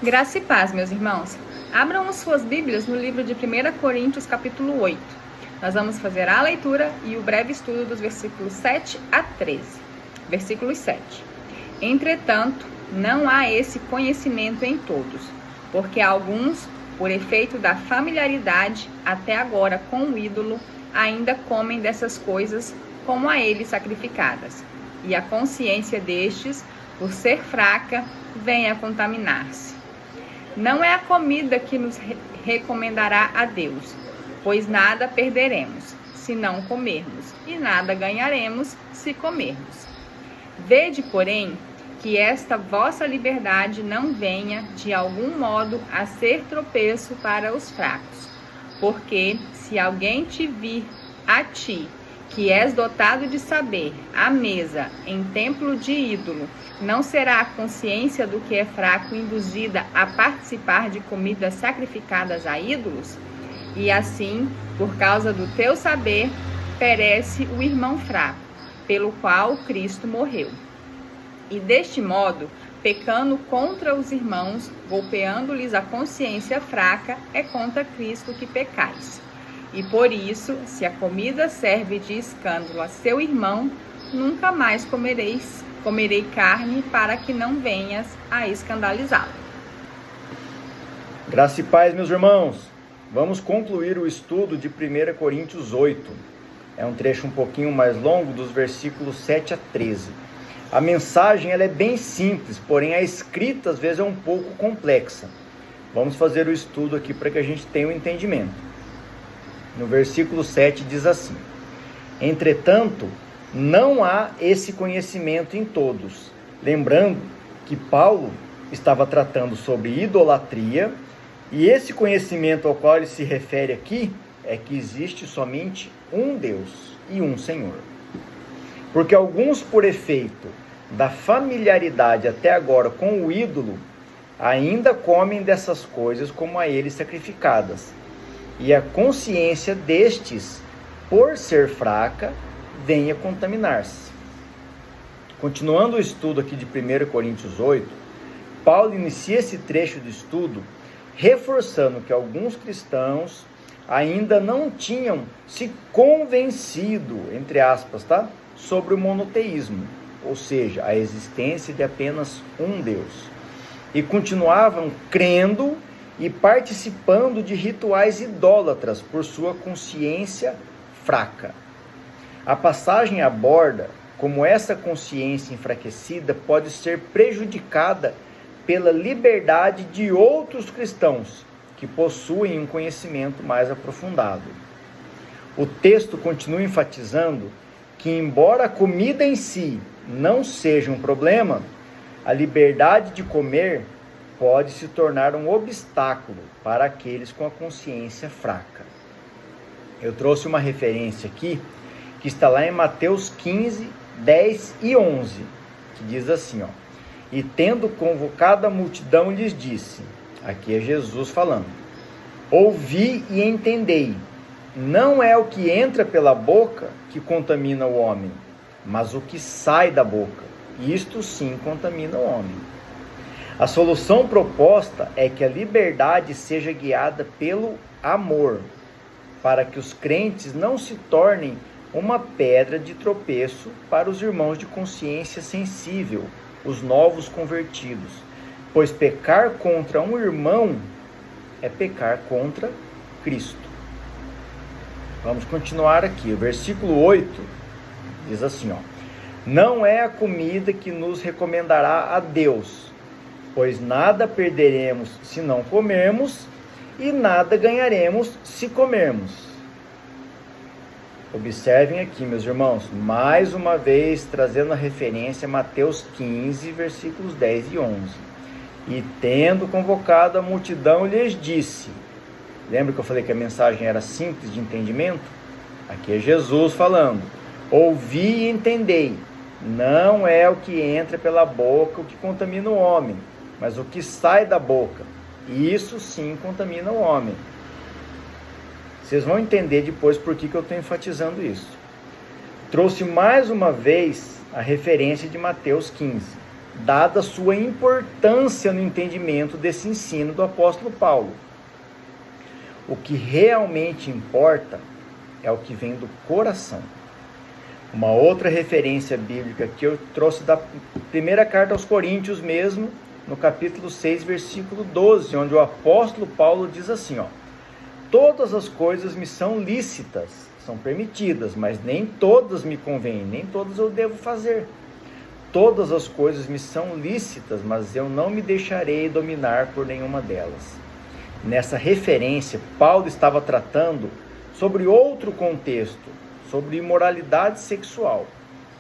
Graça e paz, meus irmãos. Abram as suas Bíblias no livro de 1 Coríntios, capítulo 8. Nós vamos fazer a leitura e o breve estudo dos versículos 7 a 13. Versículo 7. Entretanto, não há esse conhecimento em todos, porque alguns, por efeito da familiaridade até agora com o ídolo, ainda comem dessas coisas como a ele sacrificadas, e a consciência destes, por ser fraca, vem a contaminar-se. Não é a comida que nos recomendará a Deus, pois nada perderemos, se não comermos, e nada ganharemos, se comermos. Vede, porém, que esta vossa liberdade não venha, de algum modo, a ser tropeço para os fracos. Porque, se alguém te vir a ti, que és dotado de saber, à mesa, em templo de ídolo, não será a consciência do que é fraco induzida a participar de comidas sacrificadas a ídolos? E assim, por causa do teu saber, perece o irmão fraco, pelo qual Cristo morreu. E deste modo, pecando contra os irmãos, golpeando-lhes a consciência fraca, é contra Cristo que pecais. E por isso, se a comida serve de escândalo a seu irmão, nunca mais comerei carne, para que não venhas a escandalizá-lo. Graça e paz, meus irmãos. Vamos concluir o estudo de 1 Coríntios 8. É um trecho um pouquinho mais longo, dos versículos 7 a 13. A mensagem ela é bem simples, porém a escrita às vezes é um pouco complexa. Vamos fazer o estudo aqui para que a gente tenha um entendimento. No versículo 7 diz assim: Entretanto, não há esse conhecimento em todos. Lembrando que Paulo estava tratando sobre idolatria, e esse conhecimento ao qual ele se refere aqui é que existe somente um Deus e um Senhor. Porque alguns, por efeito da familiaridade até agora com o ídolo, ainda comem dessas coisas como a ele sacrificadas. E a consciência destes, por ser fraca, vem a contaminar-se. Continuando o estudo aqui de 1 Coríntios 8, Paulo inicia esse trecho de estudo reforçando que alguns cristãos ainda não tinham se convencido, entre aspas, sobre o monoteísmo, ou seja, a existência de apenas um Deus, e continuavam crendo e participando de rituais idólatras por sua consciência fraca. A passagem aborda como essa consciência enfraquecida pode ser prejudicada pela liberdade de outros cristãos que possuem um conhecimento mais aprofundado. O texto continua enfatizando que, embora a comida em si não seja um problema, a liberdade de comer pode se tornar um obstáculo para aqueles com a consciência fraca. Eu trouxe uma referência aqui, que está lá em Mateus 15, 10 e 11, que diz assim, E tendo convocado a multidão, lhes disse, aqui é Jesus falando, ouvi e entendei, não é o que entra pela boca que contamina o homem, mas o que sai da boca, isto sim contamina o homem. A solução proposta é que a liberdade seja guiada pelo amor, para que os crentes não se tornem uma pedra de tropeço para os irmãos de consciência sensível, os novos convertidos, pois pecar contra um irmão é pecar contra Cristo. Vamos continuar aqui, o versículo 8 diz assim, Não é a comida que nos recomendará a Deus, pois nada perderemos se não comermos, e nada ganharemos se comermos. Observem aqui, meus irmãos, mais uma vez trazendo a referência a Mateus 15, versículos 10 e 11. E tendo convocado a multidão, lhes disse. Lembra que eu falei que a mensagem era simples de entendimento? Aqui é Jesus falando. Ouvi e entendei. Não é o que entra pela boca o que contamina o homem, mas o que sai da boca. Isso sim contamina o homem. Vocês vão entender depois por que eu estou enfatizando isso. Trouxe mais uma vez a referência de Mateus 15. dada a sua importância no entendimento desse ensino do apóstolo Paulo. O que realmente importa é o que vem do coração. Uma outra referência bíblica que eu trouxe da primeira carta aos Coríntios mesmo, no capítulo 6, versículo 12, onde o apóstolo Paulo diz assim, todas as coisas me são lícitas, são permitidas, mas nem todas me convêm, nem todas eu devo fazer. Todas as coisas me são lícitas, mas eu não me deixarei dominar por nenhuma delas. Nessa referência, Paulo estava tratando sobre outro contexto, sobre imoralidade sexual.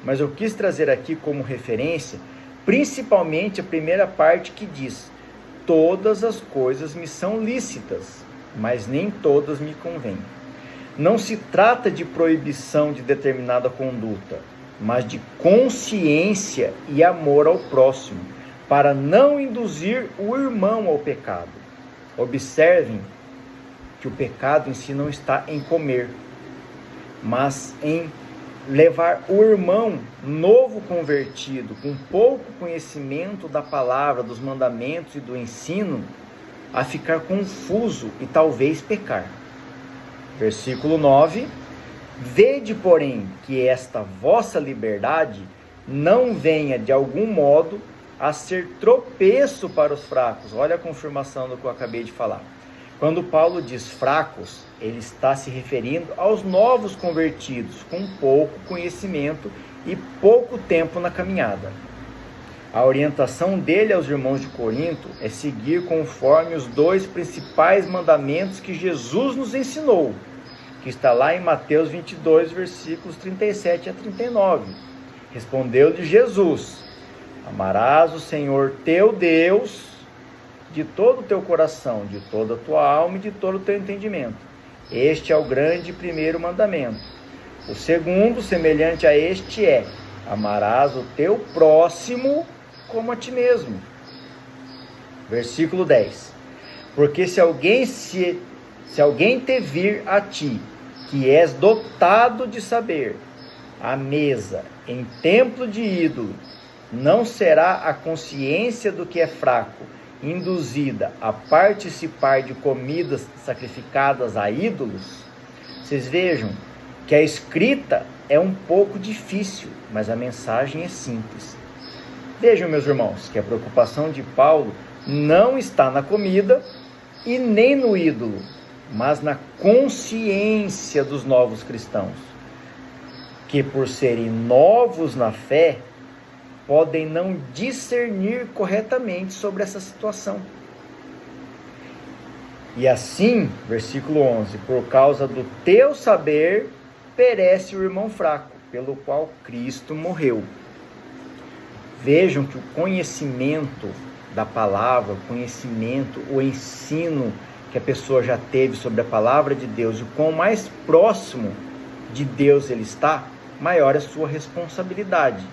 Mas eu quis trazer aqui como referência, principalmente a primeira parte que diz: todas as coisas me são lícitas, mas nem todas me convêm. Não se trata de proibição de determinada conduta, mas de consciência e amor ao próximo, para não induzir o irmão ao pecado. Observem que o pecado em si não está em comer, mas em levar o irmão novo convertido, com pouco conhecimento da palavra, dos mandamentos e do ensino, a ficar confuso e talvez pecar. Versículo 9: vede, porém, que esta vossa liberdade não venha de algum modo a ser tropeço para os fracos. Olha a confirmação do que eu acabei de falar. Quando Paulo diz fracos, ele está se referindo aos novos convertidos, com pouco conhecimento e pouco tempo na caminhada. A orientação dele aos irmãos de Corinto é seguir conforme os dois principais mandamentos que Jesus nos ensinou, que está lá em Mateus 22, versículos 37 a 39. Respondeu-lhe Jesus: amarás o Senhor teu Deus de todo o teu coração, de toda a tua alma e de todo o teu entendimento. Este é o grande primeiro mandamento. O segundo, semelhante a este, é: amarás o teu próximo como a ti mesmo. Versículo 10. Porque se alguém te vir a ti, que és dotado de saber, à mesa, em templo de ídolo, não será a consciência do que é fraco induzida a participar de comidas sacrificadas a ídolos? Vocês vejam que a escrita é um pouco difícil, mas a mensagem é simples. Vejam, meus irmãos, que a preocupação de Paulo não está na comida e nem no ídolo, mas na consciência dos novos cristãos, que por serem novos na fé, podem não discernir corretamente sobre essa situação. E assim, versículo 11, por causa do teu saber, perece o irmão fraco, pelo qual Cristo morreu. Vejam que o conhecimento da palavra, o ensino que a pessoa já teve sobre a palavra de Deus, e o quão mais próximo de Deus ele está, maior é a sua responsabilidade.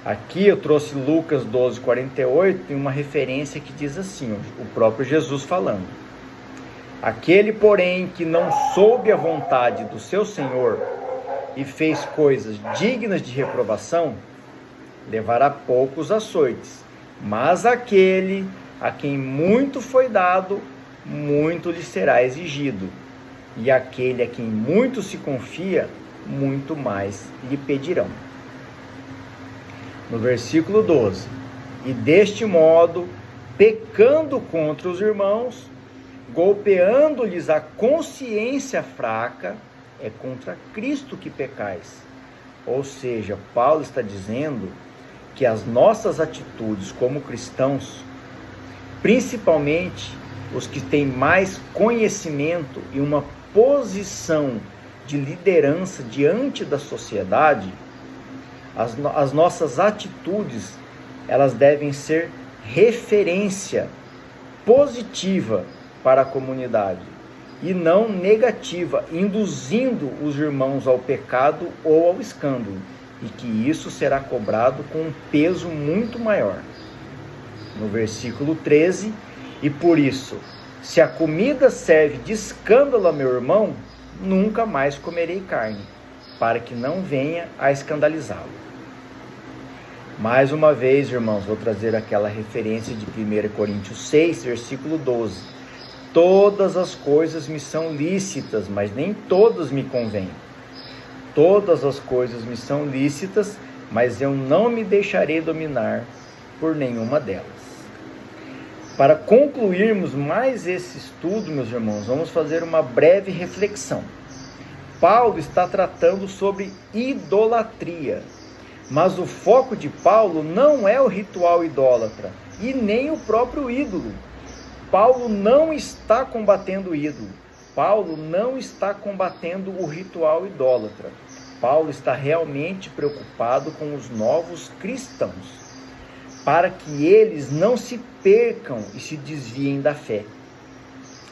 Aqui eu trouxe Lucas 12:48 e uma referência que diz assim, o próprio Jesus falando: aquele, porém, que não soube a vontade do seu Senhor e fez coisas dignas de reprovação, levará poucos açoites, mas aquele a quem muito foi dado, muito lhe será exigido, e aquele a quem muito se confia, muito mais lhe pedirão. No versículo 12: e deste modo, pecando contra os irmãos, golpeando-lhes a consciência fraca, é contra Cristo que pecais. Ou seja, Paulo está dizendo que as nossas atitudes como cristãos, principalmente os que têm mais conhecimento e uma posição de liderança diante da sociedade, as nossas atitudes, elas devem ser referência positiva para a comunidade e não negativa, induzindo os irmãos ao pecado ou ao escândalo, e que isso será cobrado com um peso muito maior. No versículo 13: e por isso, se a comida serve de escândalo a meu irmão, nunca mais comerei carne, para que não venha a escandalizá-lo. Mais uma vez, irmãos, vou trazer aquela referência de 1 Coríntios 6, versículo 12. Todas as coisas me são lícitas, mas nem todas me convêm. Todas as coisas me são lícitas, mas eu não me deixarei dominar por nenhuma delas. Para concluirmos mais esse estudo, meus irmãos, vamos fazer uma breve reflexão. Paulo está tratando sobre idolatria, mas o foco de Paulo não é o ritual idólatra e nem o próprio ídolo. Paulo não está combatendo o ídolo. Paulo não está combatendo o ritual idólatra. Paulo está realmente preocupado com os novos cristãos, para que eles não se percam e se desviem da fé.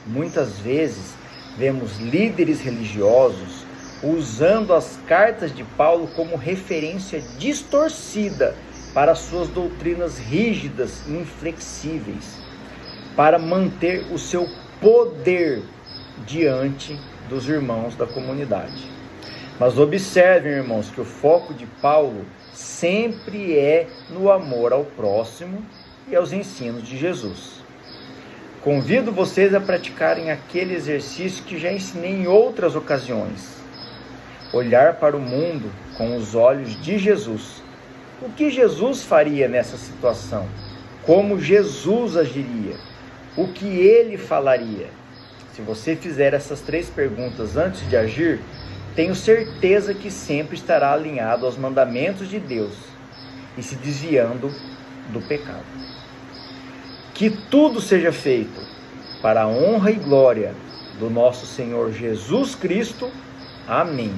Muitas vezes vemos líderes religiosos usando as cartas de Paulo como referência distorcida para suas doutrinas rígidas e inflexíveis, para manter o seu poder diante dos irmãos da comunidade. Mas observem, irmãos, que o foco de Paulo sempre é no amor ao próximo e aos ensinos de Jesus. Convido vocês a praticarem aquele exercício que já ensinei em outras ocasiões. Olhar para o mundo com os olhos de Jesus. O que Jesus faria nessa situação? Como Jesus agiria? O que ele falaria? Se você fizer essas 3 perguntas antes de agir, tenho certeza que sempre estará alinhado aos mandamentos de Deus e se desviando do pecado. Que tudo seja feito para a honra e glória do nosso Senhor Jesus Cristo. Amém.